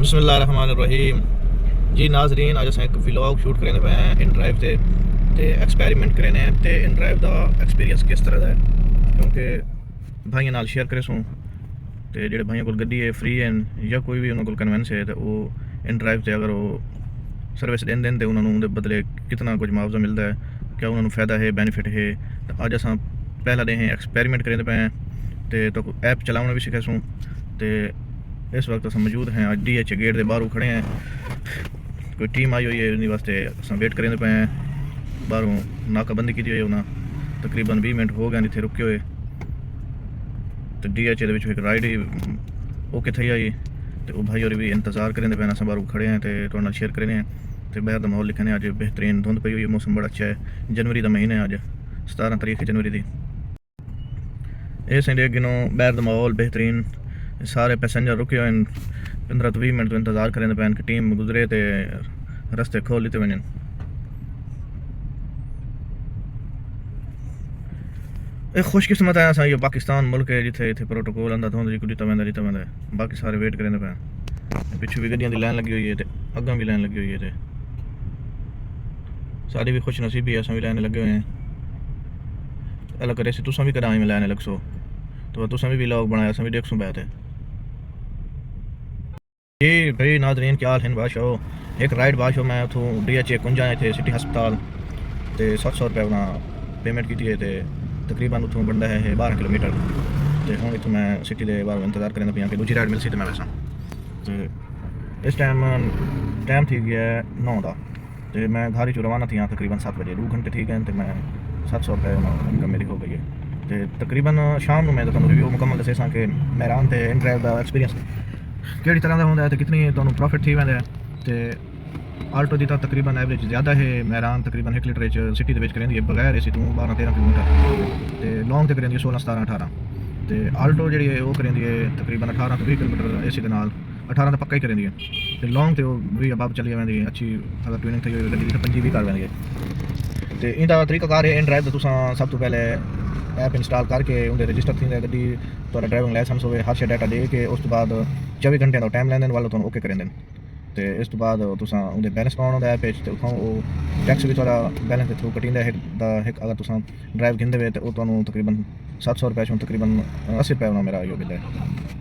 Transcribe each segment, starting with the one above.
बिस्मिल्लाहिर्रहमानिर्रहीम। जी नाजरीन, अज अस एक व्लॉग शूट करने पे हैं इन ड्राइव से एक्सपेरिमेंट करने ते इन ड्राइव का एक्सपीरियंस किस तरह का है, क्योंकि भाइयों नाल शेयर करे सूँ तो जो भाइयों को गड्डी है फ्री है या कोई भी उन्होंने कन्वेंस है तो वो इन ड्राइव से अगर वो सर्विस देंदे तो उन्होंने बदले कितना कुछ मुआवजा मिलता है, क्या उन्होंने फ़ायदा है, बेनीफिट है। तो अज अस पहला डे हैं एक्सपेरिमेंट करने पे हैं तो ऐप चलाना भी सीखे सूँ। तो इस वक्त अस मौजूद हैं अज DH गेट के बाहरों खड़े हैं, कोई टीम आई हुई है उन्हीं वास्ते अस वेट करें पे हैं। बाहरों नाकाबंदी की हुई उन्हें तकरीबन 20 मिनट हो गए इतने रुके हुए। तो DH एक राइड ही ओके थी आई तो वो भाई और भी इंतजार करें पे अस बाहरों खड़े हैं तो थोड़े शेयर करें। तो बाहर का माहौल लिखने अज बेहतरीन धुंध पई हुई है, मौसम बड़ा अच्छा है। जनवरी का महीना अज 17 तारीख जनवरी की। ये संडे गिनो बाहर का माहौल बेहतरीन, सारे पैसेंजर रुके हुए 15 तो 20 मिनट तो इंतजार करें पैन कि टीम गुजरे तो रस्ते खोल लेते वजन। एक खुशकिस्मत है असा ये पाकिस्तान मुल्क है जिथे इतने प्रोटोकॉल आंदा धुंध जी दिता वह बाकी सारे वेट करें पे। पिछू भी गड्डियां की लाइन लगी हुई है तो अगों भी लाइन लगी हुई है, तो सारी भी खुश नसीबी है, अस भी लाइन लगे हुए हैं। अल्लाह करे तुसा भी कदा में लाइन लग सो तो तुसा भी व्लॉग बनाया अस भी देख सो बैठ है। जी भाई नाजरीन क्या हाल है बादशाह। एक राइड बादशाह मैं उतों DH कुंजा थे सिटी हस्पताल तो 700 रुपये अपना पेमेंट की है। तो तकरीबन उतों बनता है 12 किलोमीटर। तो हूँ इतों मैं सिटी के बाहर इंतजार करें पे कि दूसरी राइड मिल सी तो मैं वैसा। तो इस टाइम थी गया 9 का। तो मैं घर चो रवाना थी तकरीबन 7 बजे, 2 घंटे ठीक है। तो मैं 700 रुपये इनकम मेरी हो गई है। तो तकरीबन शाम को मैं तुहानू रिव्यू मुकम्मल दसे कि मैरान ते इन ड्राइव का एक्सपीरियंस किहड़ी तरह का होंदा तो कितनी तुहानू प्रॉफिट थी वैंदा है। तो आल्टो की तो तकरीबन एवरेज ज़्यादा है, मैरान तकरीबन 1 लीटर सिटी के करेंदी है बगैर AC तो 12-13 किलोमीटर। तो लॉन्ग तो करेंदी 16-17-18। तो आल्टो जी है वो करेंदी है तकरीबन 18 तो 20 किलोमीटर AC के नाल 18 तो पक्का ही करेंदी है। तो लॉन्ग तो भी अब चली वैंदी अच्छी, अगर ट्यूनिंग थी गड्डी तो 25 भी कर वैंदी है। तो इनका तरीकाकार है इन ड्राइव तो सब तो पहले ऐप इंस्टॉल करके उनके रजिस्टर थी गड्डी तो ड्राइविंग लाइसेंस हो हर शे डाटा दे के उस तो बाद 24 घंटे का टाइम लैंदे वालों ओके करें दें। तो इस तो बाद तुसा उनके बैलेंस पाना होंगे ऐप तो उतों वो टैक्स भी थोड़ा बैलेंस के थ्रू कटींदा अगर तुसा ड्राइव गिंदे वे तो वो तुहानू तकरीबन 700 रुपये तकरीबन 80 रुपये मेरा यो बिल है।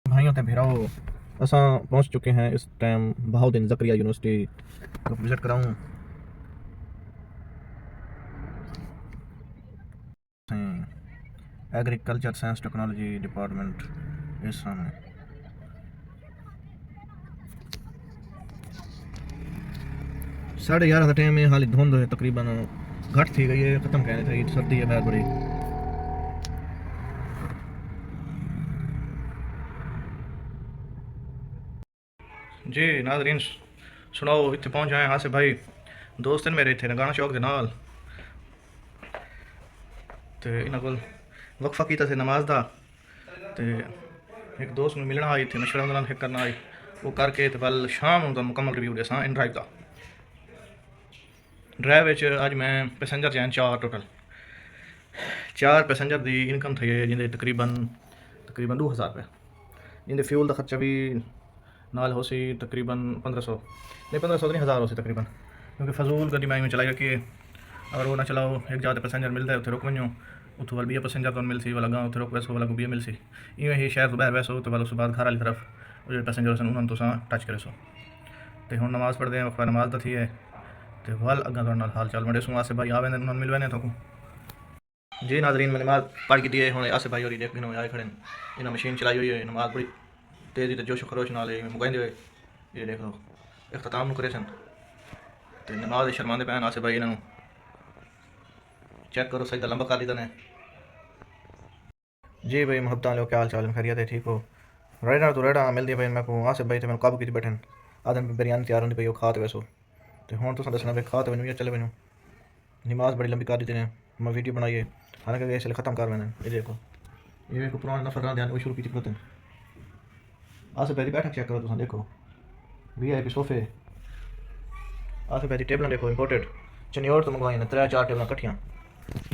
भाइयों ते भेराओ असा पहुँच चुके हैं इस टाइम बहाउद्दीन ज़करिया यूनिवर्सिटी को विज़िट कराऊँ। एग्रीकल्चर साइंस टेक्नोलॉजी डिपार्टमेंट इस सामने। साढ़े 11 का टाइम है, हाली धुंध है तकरीबन घट थी गई है, ख़त्म कहने थी, सर्दी है बाहर बड़ी। जी नाजरीन सुनाओ इतने पहुँच आए हाँ से भाई दोस्त ने मेरे इतने नगाना चौक के नाल तो इन्हों को वक्फा किया से नमाज का। तो एक दोस्त में मिलना आई थे मशवरा उन्होंने हिक करना आई वो करके तो कल शाम उनका मुकम्मल रिव्यू दसा इन ड्राइव का। ड्राइव अज मैं पैसेंजर चैन 4 टोटल 4 पैसेंजर की इनकम थी जिंदे तकरीबन 2000 रुपये। जिंदे फ्यूल का खर्चा भी नाल हो सी तकरीबन 1500 नहीं 1500 नहीं 1000 हो सी तकरीबन, क्योंकि फजूल गड्डी मैं चलाई रखी है। अगर वो ना चलाओ एक जगह पैसेंजर मिलता है उत्थे रुक वञो उतो वाल 20 पैसेंजर तो मिल सी वाला गाँव उत्थे रुक वैसो वाला को 20 मिल सी इवें ही शहर तो बाहर वैसो तो वाला उसके बाद घर वाली तरफ जो पैसेंजर सन उन्होंने तुसां टच करे सो तो हुण नमाज़ पढ़ते हैं वक्फा नमाज तो थी है तो वल अगर तुहाडे हाल चाल मंडे सो आसे भाई आ वेंदे उन्होंने मिल वेंदे तो जी नाज़रीन मैं नमाज पढ़ की है हुण आसे भाई और देख गिनो आए खड़े इन्हें मशीन चलाई हुई है नमाज बड़ी तेज़ी तो जोश खरोश नाल मुकाइंदे हुए ये देख लो इख्तिताम करे सन तो नमाज शर्मांदे पैन आसे भाई इन्हों चेक करो सही लंबा कर दी ने जी भाई मोहब्बत लो क्या हाल चाल खैरियत है ठीक हो रेडा तो रेडा मिलती भाई मैं को आसे भाई तो मैं काबू की बैठन आदम बिरयानी तैयार होती पई खा तो वैसो तो हूँ तुम दसना भाई खा तो मैंने चले मैनू नमाज बड़ी लंबी कर दी ने मैं वीडियो बनाई है हालांकि इसलिए ख़त्म कर मैंने ये देखो ये को पुराना नफर ध्यान वो शुरू की थी आसे भाई बैठक चेक करो तुम देखो VIP सोफे आसे भाई टेबल देखो इंपोर्टेड चनियोर तो मंगवाई ने 3-4 टेबल कट्ठियां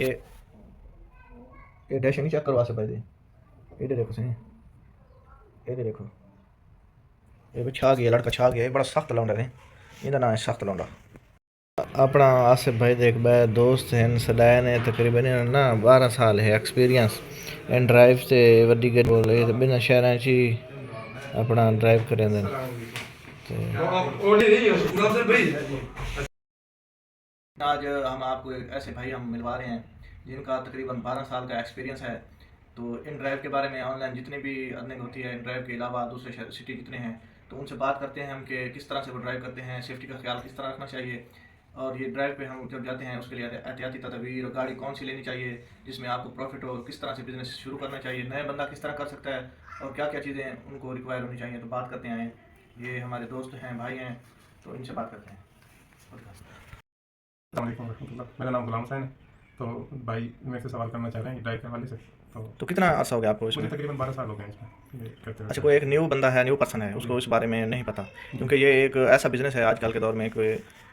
ये डैश नहीं चेक करो आसे भाई दे ये देखो सही ये देखो ये भी छा गया लड़का छा गया ये बड़ा सख्त लौंडा है इनका नाम है सख्त लौंडा अपना आसिफ भाई देख भाई दोस्त हैं सदाए ने तकरीबन ना 12 साल है एक्सपीरियंस एंड ड्राइव से वड्डी गड्डी बोले तो बिना शहर ची अपना ड्राइव करें आज हम आपको एक ऐसे भाई हम मिलवा रहे हैं जिनका तकरीबन 12 साल का एक्सपीरियंस है तो इन ड्राइव के बारे में ऑनलाइन जितनी भी अर्निंग होती है इन ड्राइव के अलावा दूसरे सिटी जितने हैं तो उनसे बात करते हैं हम कि किस तरह से वो ड्राइव करते हैं सेफ्टी का ख्याल किस तरह रखना चाहिए और ये ड्राइव पे हम जब जाते हैं उसके लिए एहतियाती तदबीर और गाड़ी कौन सी लेनी चाहिए जिसमें आपको प्रॉफिट हो किस तरह से बिज़नेस शुरू करना चाहिए नया बंदा किस तरह कर सकता है और क्या क्या चीज़ें उनको रिक्वायर होनी चाहिए तो बात करते हैं ये हमारे दोस्त हैं भाई हैं तो इनसे बात करते हैं। मेरा नाम गुलाम हुसैन है तो भाई मेरे से सवाल करना चाह रहे हैं ड्राइव के हवाले से तो कितना अर्सा हो गया आपको इसमें? मुझे तकरीबन 12 साल हो गए इसमें ये करते हुए। अच्छा कोई एक न्यू बंदा है न्यू पर्सन है उसको इस बारे में नहीं पता क्योंकि ये एक ऐसा बिज़नेस है आजकल के दौर में कि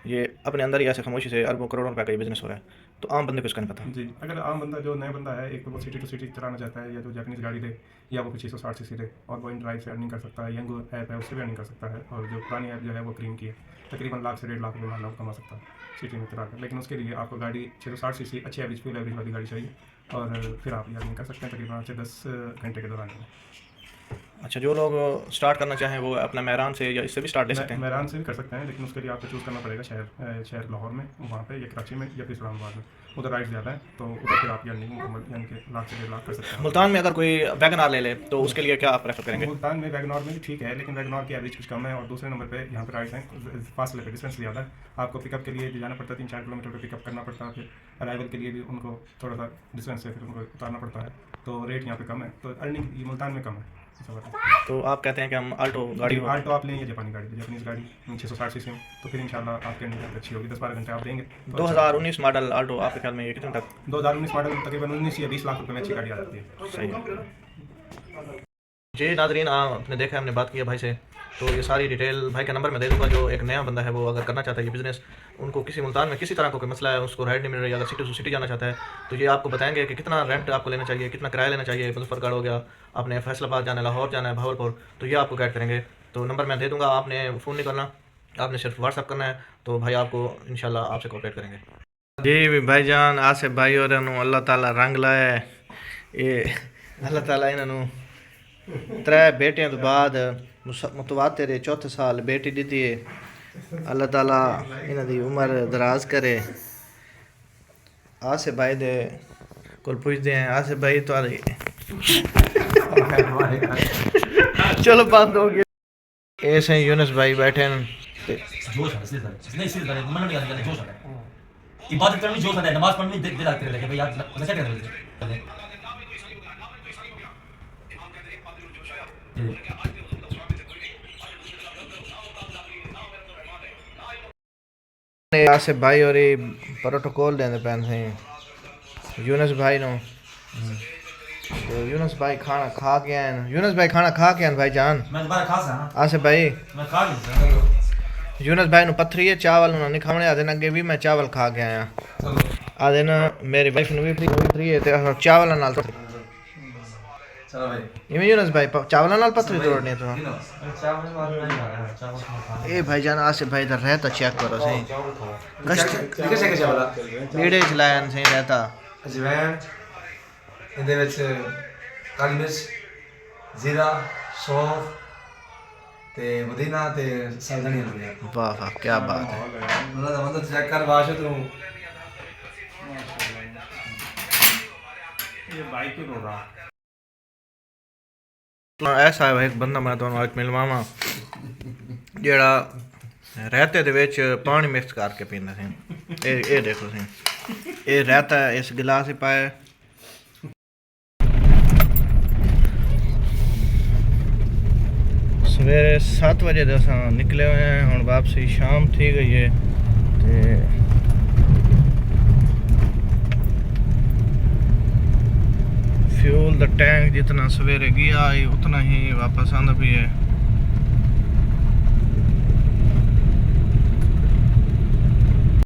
ये अपने अंदर ही ऐसे खामोशी से अरबों करोड़ों रुपए का ये बिज़नेस हो रहा है तो आम बंदे को इसका नहीं पता। जी अगर आम बंदा जो नया बंदा है एक तो वो सिटी टू सिटी चलाना चाहता है या तो जापानीज़ गाड़ी दे या वो 660 सीसी दे और वो इन ड्राइव से अर्निंग कर सकता है यंग ऐप है उससे भी अर्निंग कर सकता है और जो पुरानी ऐप जो है वो क्रीम की है तकरीबन लाख से 1.5 लाख रुपये मान कमा सकता है सिटी में चला कर लेकिन उसके लिए आपको गाड़ी 660 सीसी अच्छी एवरेज फ्यूल एवरेज वाली गाड़ी चाहिए और फिर आप ये अर्निंग कर सकते हैं तकरीबन 8 से 10 घंटे के दौरान। अच्छा जो लोग स्टार्ट करना चाहें वो अपना मेहरान से या इससे भी स्टार्ट ले सकते हैं? मेहरान से भी कर सकते हैं लेकिन उसके लिए आपको चूज़ करना पड़ेगा शहर लाहौर में वहाँ पे या कराची में या फिर इस्लामाबाद में उधर राइट ज़्यादा है तो उधर फिर आप यानी कि लाख से 1.5 लाख कर सकते हैं। मुल्तान में अगर कोई वैगन ले ले तो उसके लिए क्या आप प्रेफर करेंगे? मुल्तान में वैगन में भी ठीक है लेकिन वैगन की एवरेज कुछ कम है और दूसरे नंबर पे यहाँ पर राइड्स हैं फासले पे डिस्टेंस ज़्यादा है आपको पिकअप के लिए जाना पड़ता है 3-4 किलोमीटर पर पिकअप करना पड़ता है फिर अराइवल के लिए भी उनको थोड़ा सा डिस्टेंस से फिर उनको उतारना पड़ता है तो रेट यहाँ पे कम है तो अर्निंग मुल्तान में कम है। तो आप कहते हैं कि हम आल्टो गाड़ी आल्टो आप लेंगे जापानी गाड़ी जापानीज़ गाड़ी 660 सीसी में तो फिर इंशाल्लाह आपके अर्निंग अच्छी होगी 10-12 घंटे आप देंगे। 2019 मॉडल आल्टो आपके ख्याल में ये कितने तक? 2019 मॉडल तकरीबन 19 या 20 लाख रुपये में अच्छी गाड़ी आ जाती है। सही है जी नाज़रीन आपने देखा हमने बात किया भाई से तो ये सारी डिटेल भाई का नंबर में दे दूँगा जो एक नया बंदा है वो अगर करना चाहता है ये बिज़नेस उनको किसी मुल्तान में किसी तरह का कोई मसला है उसको राइड नहीं मिल रही अगर सिटी टू सिटी जाना चाहता है तो ये आपको बताएंगे कि कितना रेंट आपको लेना चाहिए कितना किराया लेना चाहिए मुजफ्फरगढ़ हो गया आपने फैसलाबाद जाना है लाहौर जाना है भावलपुर तो ये आपको गाइड करेंगे। तो नंबर मैं दे दूँगा आपने फ़ोन नहीं करना आपने सिर्फ व्हाट्सअप करना है तो भाई आपको इंशाल्लाह आपसे कोऑपरेट करेंगे। जी भाईजान आसिफ भाई और अल्लाह ताला रंग लाया ये अल्लाह ताला इन्होंने 3 बेटियां तो बाद मुतवातिर 4थे साल बेटी दी है अल्लाह ताला इन्हां दी उम्र दराज करे। आसिफ भाई दे कोल पुछदे हैं आसिफ भाई तुम्हारी चलो बंद हो गया ऐसे यूनुस भाई बैठे हैं जोश है इसलिए सर मन नहीं आने जोश है इबादत करने में जोश आता है नमाज पढ़ने में दिल लगते रहते हैं भाई यार क्या कर रहे हैं आसिफ भाई और ये प्रोटोकॉल देने पैन थे यूनुस भाई नो तो यूनुस भाई खाना खा के आए यूनुस भाई खाना खा के आए भाई जान मैं दोबारा खा सा आसिफ भाई मैं खा लिया यूनुस भाई नु पत्थरी है चावल उन्होंने खाने आदे अगे भी मैं चावल खा के आया आदे ना मेरी वाइफ नु भी फ्री है ते चावल नाल चलो भाई इवें यूनस भाई चावल नाल पत्थर तोड़ने तो चावल वाला नहीं खा रहा चावल खा ए भाईजान आसिफ भाई इधर रहता चेक करो सही कष्ट कैसे कैसे वाला बीड़े चलायन सही रहता अजवैन ਇਹਦੇ ਵਿੱਚ ਕਾਲੀ ਮਿਰਚ ਜ਼ੀਰਾ ਸੌਂਫ ਤੇ ਪੁਦੀਨਾ ਤੇ ਸਲਦਣੀ ਹੁੰਦੀ ਹੈ वाह वाह क्या बात है ਉਹਨਾਂ ਦਾ ਮਤਲਬ ਚੈੱਕ ਕਰ ਵਾਸ਼ ਤੂੰ ये बाइक ही रोड रहा ऐसा है एक बंदा मैं ਤੁਹਾਨੂੰ ਅੱਜ ਮਿਲਵਾਵਾਂ ਜਿਹੜਾ ਰਹਿਤੇ ਦੇ ਵਿੱਚ ਪਾਣੀ ਮਿਕਸ ਕਰਕੇ ਪੀਂਦਾ ਸੀ ਇਹ ਦੇਖੋ ਸੀ ਇਹ ਰਹਿਤਾ ਇਸ गिलास में पाया सवेरे 7 बजे ਦੇ ਅਸਾਂ ਨਿਕਲੇ ਹੋਏ ਹਾਂ ਹੁਣ ਵਾਪਸੀ ਸ਼ਾਮ थी गई है ਤੇ फ्यूल द टैंक जितना सवेरे गया है उतना ही वापस आना भी है